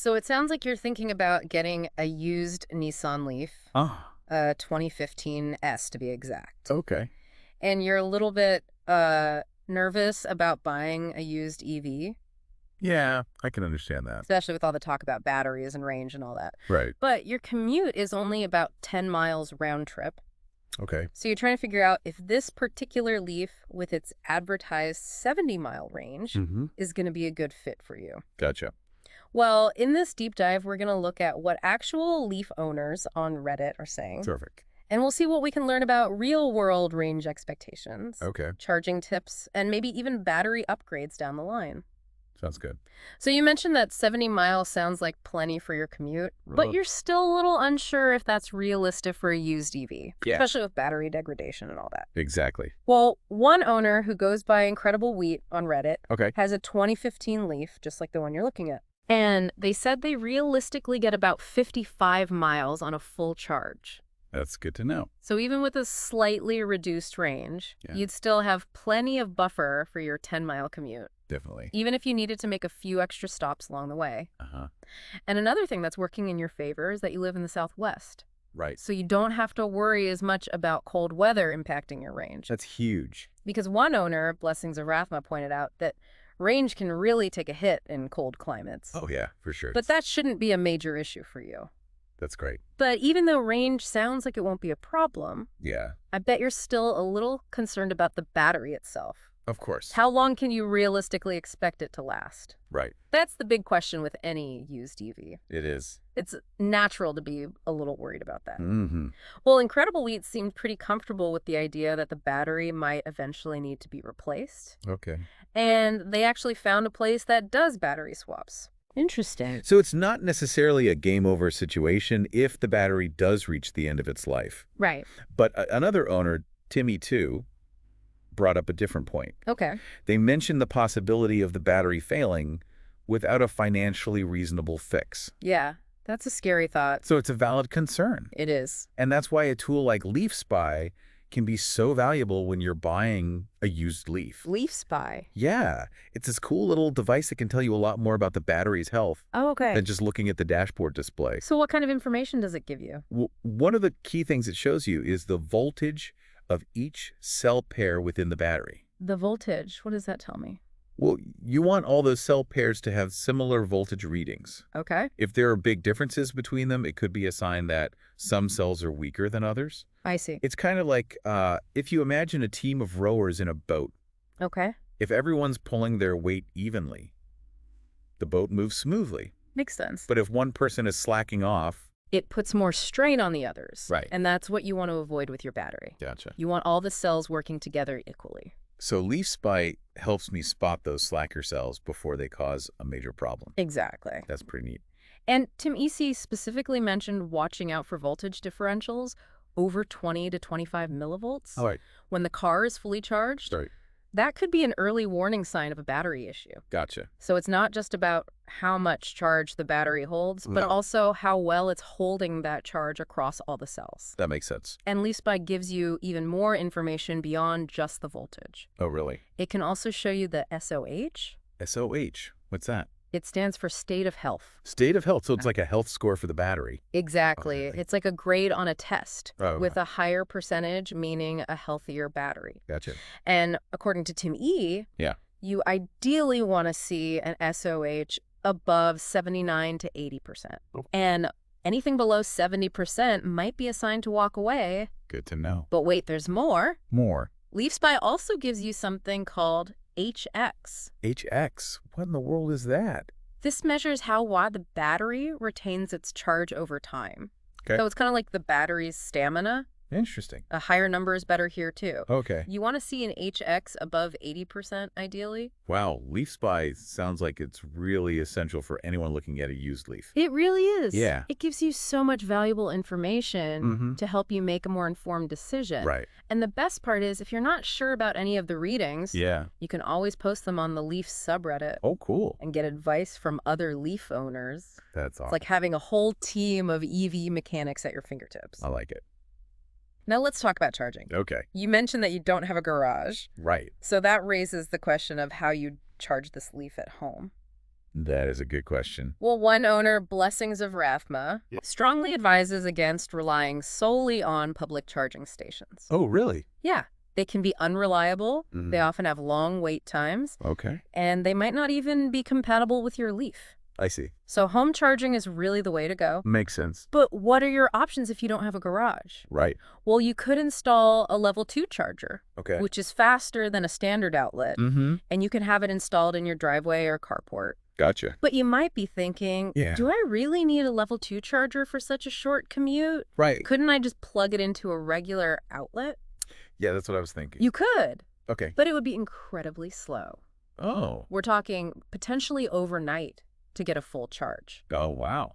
So it sounds like you're thinking about getting a used Nissan Leaf, Ah, a 2015 S to be exact. okay. And you're a little bit nervous about buying a used EV, Yeah, I can understand that. especially with all the talk about batteries and range and all that. Right. But your commute is only about 10 miles round trip. Okay. So you're trying to figure out if this particular Leaf with its advertised 70-mile range Mm-hmm. is going to be a good fit for you. Gotcha. Well, in this deep dive, we're going to look at what actual Leaf owners on Reddit are saying, Terrific. and we'll see what we can learn about real-world range expectations, Okay. charging tips, and maybe even battery upgrades down the line. Sounds good. So you mentioned that 70 miles sounds like plenty for your commute, but Uh, you're still a little unsure if that's realistic for a used EV, Yeah. especially with battery degradation and all that. Exactly. Well, one owner who goes by Incredible Wheat on Reddit Okay. has a 2015 Leaf, just like the one you're looking at. And they said they realistically get about 55 miles on a full charge. That's good to know. So even with a slightly reduced range, Yeah. you'd still have plenty of buffer for your 10-mile commute, Definitely. even if you needed to make a few extra stops along the way. Uh-huh. And another thing that's working in your favor is that you live in the Southwest. Right. So you don't have to worry as much about cold weather impacting your range. That's huge. Because one owner, Blessings of Rathma, pointed out that range can really take a hit in cold climates. Oh, yeah, for sure. But that shouldn't be a major issue for you. That's great. But even though range sounds like it won't be a problem, Yeah, I bet you're still a little concerned about the battery itself. of course. How long can you realistically expect it to last? Right. That's the big question with any used EV. It is. It's natural to be a little worried about that. Mm-hmm. Well, Incredible Wheat seemed pretty comfortable with the idea that the battery might eventually need to be replaced. Okay. And they actually found a place that does battery swaps. Interesting. So it's not necessarily a game over situation if the battery does reach the end of its life. Right. But another owner, Timmy too, brought up a different point. Okay. They mentioned the possibility of the battery failing without a financially reasonable fix. Yeah, that's a scary thought. So it's a valid concern. It is. And that's why a tool like Leaf Spy can be so valuable when you're buying a used Leaf. Leaf Spy. Yeah, it's this cool little device that can tell you a lot more about the battery's health Oh, okay. than just looking at the dashboard display. So what kind of information does it give you? One of the key things it shows you is the voltage of each cell pair within the battery. The voltage. What does that tell me? Well, you want all those cell pairs to have similar voltage readings. Okay. If there are big differences between them, it could be a sign that some cells are weaker than others. I see. It's kind of like if you imagine a team of rowers in a boat. Okay. If everyone's pulling their weight evenly, the boat moves smoothly. Makes sense. But if one person is slacking off... It puts more strain on the others. Right. And that's what you want to avoid with your battery. Gotcha. You want all the cells working together equally. So Leaf Spy helps me spot those slacker cells before they cause a major problem. Exactly. That's pretty neat. And Tim Easy specifically mentioned watching out for voltage differentials over 20 to 25 millivolts. All right. When the car is fully charged, Sorry. that could be an early warning sign of a battery issue. Gotcha. So it's not just about how much charge the battery holds, but No. also how well it's holding that charge across all the cells. That makes sense. And LeafSpy gives you even more information beyond just the voltage. Oh, really? It can also show you the SOH. SOH. What's that? It stands for state of health. State of health. So it's like a health score for the battery. Exactly. Okay. It's like a grade on a test Oh, with a higher percentage, meaning a healthier battery. Gotcha. And according to Tim E., Yeah. you ideally want to see an SOH above 79 to 80%. Oh. And anything below 70% might be a sign to walk away. Good to know. But wait, there's more. More. LeafSpy also gives you something called HX. HX. What in the world is that? This measures how wide the battery retains its charge over time. Okay. So it's kind of like the battery's stamina. Interesting. A higher number is better here, too. Okay. You want to see an HX above 80%, ideally? Wow. Leaf Spy sounds like it's really essential for anyone looking at a used Leaf. It really is. Yeah. It gives you so much valuable information Mhm. to help you make a more informed decision. Right. And the best part is, if you're not sure about any of the readings, Yeah. you can always post them on the Leaf subreddit Oh, cool. and get advice from other Leaf owners. That's awesome. It's like having a whole team of EV mechanics at your fingertips. I like it. Now let's talk about charging. Okay. You mentioned that you don't have a garage, Right. so that raises the question of how you charge this Leaf at home. That is a good question. Well, one owner, Blessings of Rathma, Yeah. strongly advises against relying solely on public charging stations. Oh, really? Yeah, they can be unreliable, they Mm. often have long wait times, Okay. and they might not even be compatible with your Leaf. I see. So home charging is really the way to go. Makes sense. But what are your options if you don't have a garage? Right. Well, you could install a level 2 charger, Okay. which is faster than a standard outlet, Mm-hmm. and you can have it installed in your driveway or carport. Gotcha. But you might be thinking, Yeah. do I really need a level 2 charger for such a short commute? Right. Couldn't I just plug it into a regular outlet? Yeah, that's what I was thinking. You could, Okay. but it would be incredibly slow. Oh. We're talking potentially overnight to get a full charge. Oh, wow.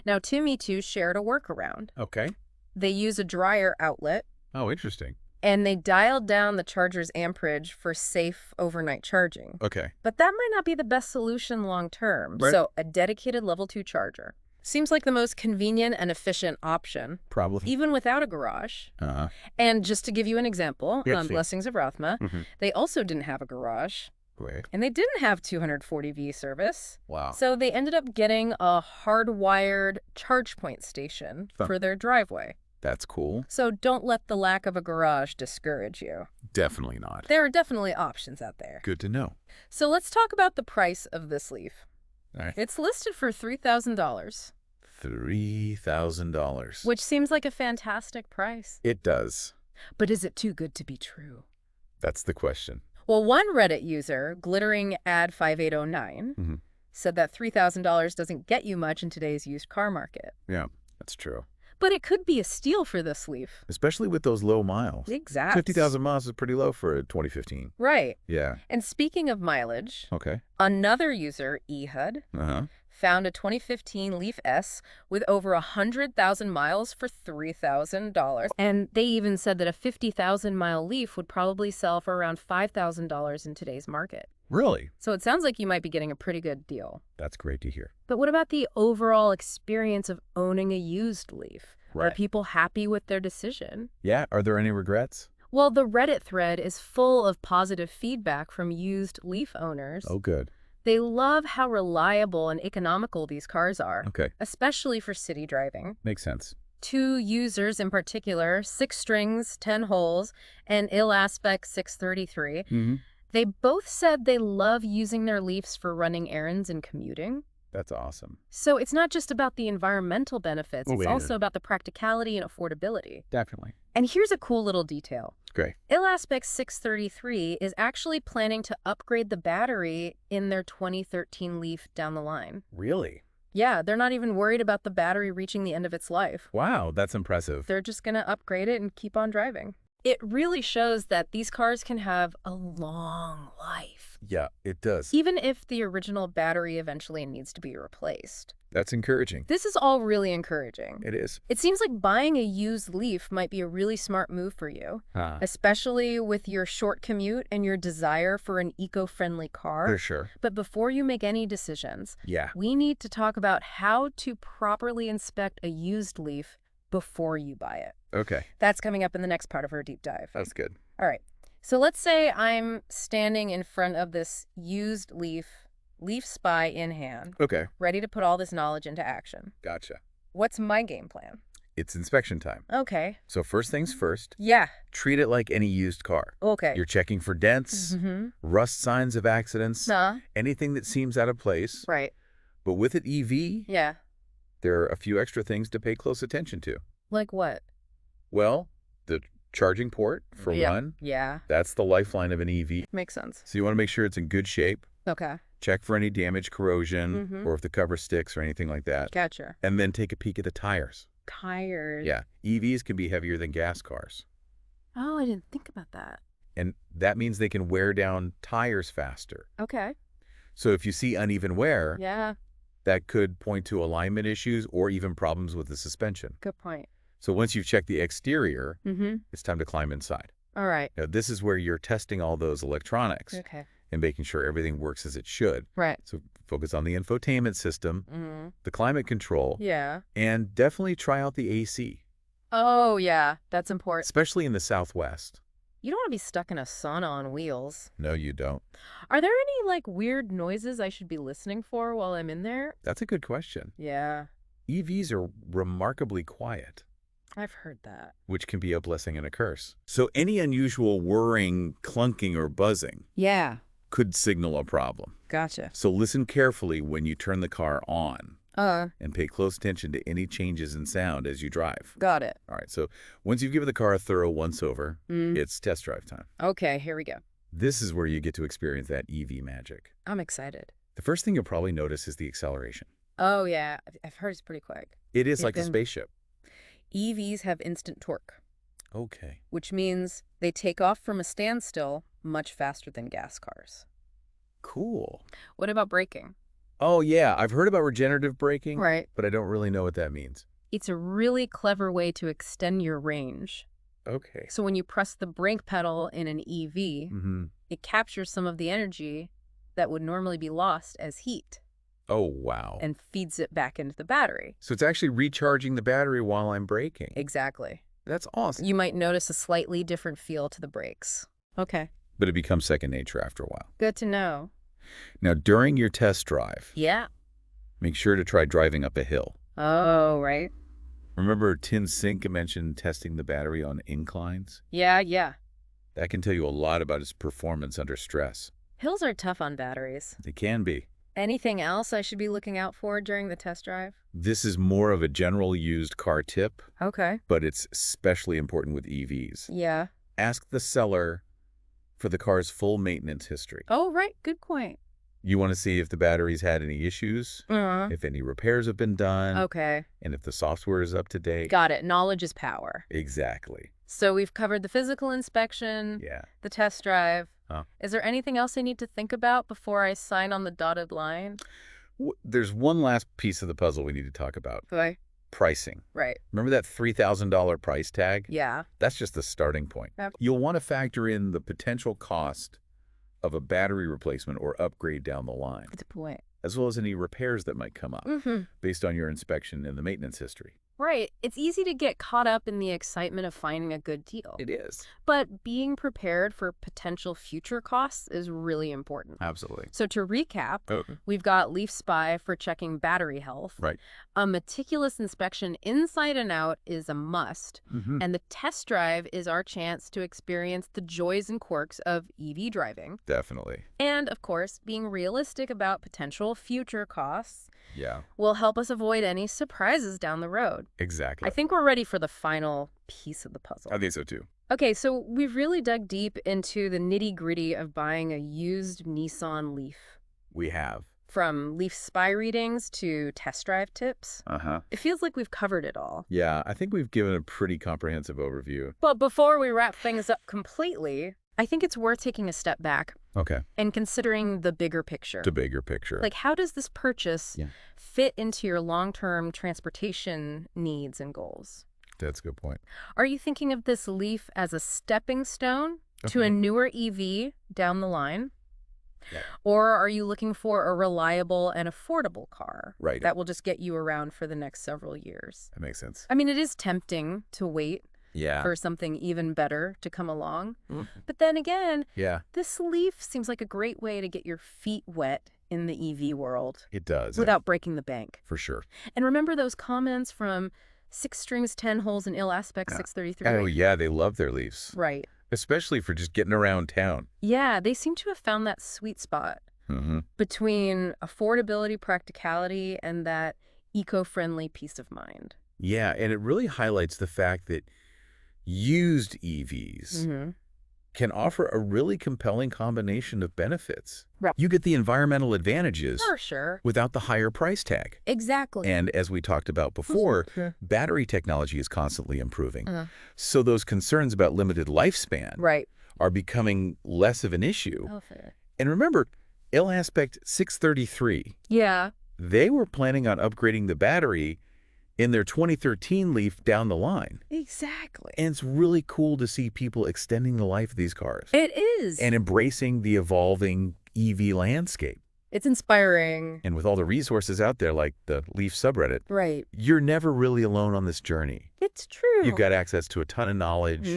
Now, Timmy Two shared a workaround. Okay. They use a dryer outlet, Oh, interesting. and they dialed down the charger's amperage for safe overnight charging. Okay. But that might not be the best solution long term. Right. So a dedicated level 2 charger seems like the most convenient and efficient option, Probably. even without a garage. Uh-huh. And just to give you an example, Yes, on yes. Blessings of Rathma, Mhm. they also didn't have a garage, Wait. and they didn't have 240V service. Wow. So they ended up getting a hardwired charge point station Huh. for their driveway. That's cool. So don't let the lack of a garage discourage you. Definitely not. There are definitely options out there. Good to know. So let's talk about the price of this Leaf. All right. It's listed for $3,000, $3,000. which seems like a fantastic price. It does. But is it too good to be true? That's the question. Well, one Reddit user, Glittering Ad 5809, Mhm. said that $3,000 doesn't get you much in today's used car market. Yeah, that's true. But it could be a steal for this Leaf. Especially with those low miles. Exactly. 50,000 miles is pretty low for a 2015. Right. Yeah. And speaking of mileage, Okay. another user, Ehud, Uh-huh. found a 2015 Leaf S with over 100,000 miles for $3,000. And they even said that a 50,000-mile Leaf would probably sell for around $5,000 in today's market. Really? So it sounds like you might be getting a pretty good deal. That's great to hear. But what about the overall experience of owning a used Leaf? Are Right. people happy with their decision? Yeah, are there any regrets? Well, the Reddit thread is full of positive feedback from used Leaf owners. Oh, good. They love how reliable and economical these cars are, Okay. especially for city driving. Makes sense. 2 users in particular, 6 Strings, 10 Holes, and Ill Aspect 633, Mm-hmm. they both said they love using their Leafs for running errands and commuting. That's awesome. So it's not just about the environmental benefits, Oh, it's yeah. also about the practicality and affordability. Definitely. And here's a cool little detail. Great. Ill Aspect 633 is actually planning to upgrade the battery in their 2013 Leaf down the line. Really? Yeah, they're not even worried about the battery reaching the end of its life. Wow, that's impressive. They're just going to upgrade it and keep on driving. It really shows that these cars can have a long life, Yeah, it does. even if the original battery eventually needs to be replaced. That's encouraging. This is all really encouraging. It is. It seems like buying a used Leaf might be a really smart move for you, especially with your short commute and your desire for an eco-friendly car. For sure. But before you make any decisions, Yeah. we need to talk about how to properly inspect a used Leaf before you buy it. Okay. That's coming up in the next part of our deep dive. That's good. All right. So let's say I'm standing in front of this used Leaf Spy in hand, Okay. ready to put all this knowledge into action. Gotcha. What's my game plan? It's inspection time. Okay. So first things first, Yeah. treat it like any used car. Okay. You're checking for dents, Mm-hmm. rust signs of accidents, Nah. anything that seems out of place. Right. But with an EV, Yeah. there are a few extra things to pay close attention to. Like what? Well, the charging port, for Yeah. one. Yeah. That's the lifeline of an EV. Makes sense. So you want to make sure it's in good shape. Okay. Check for any damage, corrosion, Mhm. or if the cover sticks or anything like that. Gotcha. And then take a peek at the tires. Tires. Yeah, EVs can be heavier than gas cars. Oh, I didn't think about that. And that means they can wear down tires faster. Okay. So if you see uneven wear, Yeah. that could point to alignment issues or even problems with the suspension. Good point. So once you've checked the exterior, Mm-hmm. it's time to climb inside. All right. Now, this is where you're testing all those electronics Okay. and making sure everything works as it should. Right. So focus on the infotainment system, Mm-hmm. the climate control, Yeah. and definitely try out the AC, Oh, yeah. That's important. especially in the Southwest. You don't want to be stuck in a sauna on wheels. No, you don't. Are there any, like, weird noises I should be listening for while I'm in there? That's a good question. Yeah, EVs are remarkably quiet, I've heard that. which can be a blessing and a curse. So any unusual whirring, clunking, or buzzing Yeah, could signal a problem. gotcha. So listen carefully when you turn the car on and pay close attention to any changes in sound as you drive. Got it. All right, so once you've given the car a thorough once-over, it's test drive time. Okay, here we go. This is where you get to experience that EV magic. I'm excited. The first thing you'll probably notice is the acceleration. Oh, yeah, I've heard it's pretty quick. It is It's like a been- spaceship. EVs have instant torque, Okay. which means they take off from a standstill much faster than gas cars. Cool. What about braking? Oh, yeah, I've heard about regenerative braking, Right. but I don't really know what that means. It's a really clever way to extend your range. Okay. So when you press the brake pedal in an EV, it captures some of the energy that would normally be lost as heat Oh, wow. and feeds it back into the battery. So it's actually recharging the battery while I'm braking. Exactly. That's awesome. You might notice a slightly different feel to the brakes. Okay. But it becomes second nature after a while. Good to know. Now, during your test drive, Yeah. make sure to try driving up a hill. Oh, right. Remember Tin Sink mentioned testing the battery on inclines? Yeah. That can tell you a lot about its performance under stress. Hills are tough on batteries. They can be. Anything else I should be looking out for during the test drive? This is more of a general used car tip, Okay. but it's especially important with EVs. Yeah. Ask the seller for the car's full maintenance history. Oh, right. Good point. You want to see if the battery's had any issues, if any repairs have been done, Okay. and if the software is up to date. Got it. Knowledge is power. Exactly. So we've covered the physical inspection, Yeah. the test drive. Huh. Is there anything else I need to think about before I sign on the dotted line? There's one last piece of the puzzle we need to talk about. Okay. Pricing. Right. Remember that $3,000 price tag? Yeah. That's just the starting point. Yep. You'll want to factor in the potential cost of a battery replacement or upgrade down the line, Good point. as well as any repairs that might come up based on your inspection and the maintenance history. Right. It's easy to get caught up in the excitement of finding a good deal. It is. But being prepared for potential future costs is really important. Absolutely. So to recap, Okay. we've got Leaf Spy for checking battery health. Right. A meticulous inspection inside and out is a must. And the test drive is our chance to experience the joys and quirks of EV driving. Definitely. And, of course, being realistic about potential future costs Yeah. will help us avoid any surprises down the road. Exactly. I think we're ready for the final piece of the puzzle. I think so too. Okay, so we've really dug deep into the nitty-gritty of buying a used Nissan Leaf. We have. From Leaf Spy readings to test drive tips. It feels like we've covered it all. Yeah, I think we've given a pretty comprehensive overview. But before we wrap things up completely, I think it's worth taking a step back Okay. and considering the bigger picture. The bigger picture. Like, how does this purchase fit into your long-term transportation needs and goals? That's a good point. Are you thinking of this Leaf as a stepping stone to a newer EV down the line? Yeah. Or are you looking for a reliable and affordable car Right. that will just get you around for the next several years? That makes sense. I mean, it is tempting to wait Yeah. for something even better to come along. But then again, Yeah, this Leaf seems like a great way to get your feet wet in the EV world it does. without breaking the bank. For sure. And remember those comments from 6 Strings, 10 Holes, and Ill Aspects 633? Oh, yeah, they love their Leafs. Right. Especially for just getting around town. Yeah, they seem to have found that sweet spot between affordability, practicality, and that eco-friendly peace of mind. Yeah, and it really highlights the fact that used EVs can offer a really compelling combination of benefits. Right. You get the environmental advantages For sure. without the higher price tag. Exactly. And as we talked about before, battery technology is constantly improving. So those concerns about limited lifespan Right. are becoming less of an issue. Oh, fair. And remember, Ill Aspect 633, Yeah. they were planning on upgrading the battery in their 2013 Leaf down the line. Exactly. And it's really cool to see people extending the life of these cars It is. and embracing the evolving EV landscape. It's inspiring. And with all the resources out there like the Leaf subreddit, Right. you're never really alone on this journey. It's true. You've got access to a ton of knowledge,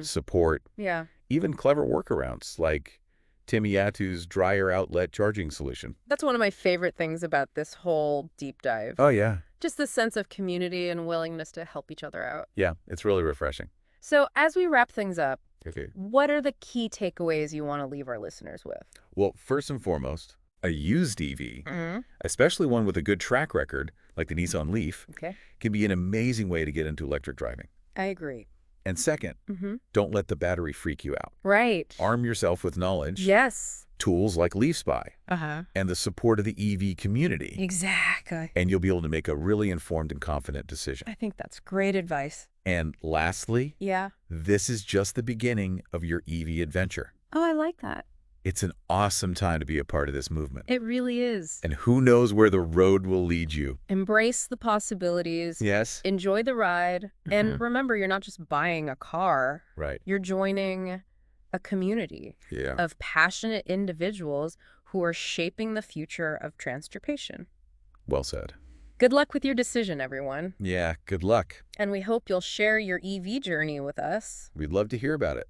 support, Yeah. even clever workarounds like Timmy Yatu's dryer outlet charging solution. That's one of my favorite things about this whole deep dive. Oh, yeah. Just the sense of community and willingness to help each other out. Yeah, it's really refreshing. So as we wrap things up, Okay. what are the key takeaways you want to leave our listeners with? Well, first and foremost, a used EV, Mm-hmm. especially one with a good track record, like the Nissan Leaf, Okay. can be an amazing way to get into electric driving. I agree. And second, Mm-hmm. don't let the battery freak you out. Right. Arm yourself with knowledge, Yes. tools like Leaf Spy, Uh-huh. and the support of the EV community, Exactly. and you'll be able to make a really informed and confident decision. I think that's great advice. And lastly, Yeah. this is just the beginning of your EV adventure. Oh, I like that. It's an awesome time to be a part of this movement. It really is. And who knows where the road will lead you. Embrace the possibilities. Yes? Enjoy the ride. And remember, you're not just buying a car. Right. You're joining a community Yeah. of passionate individuals who are shaping the future of transportation. Well said. Good luck with your decision, everyone. Yeah, good luck. And we hope you'll share your EV journey with us. We'd love to hear about it.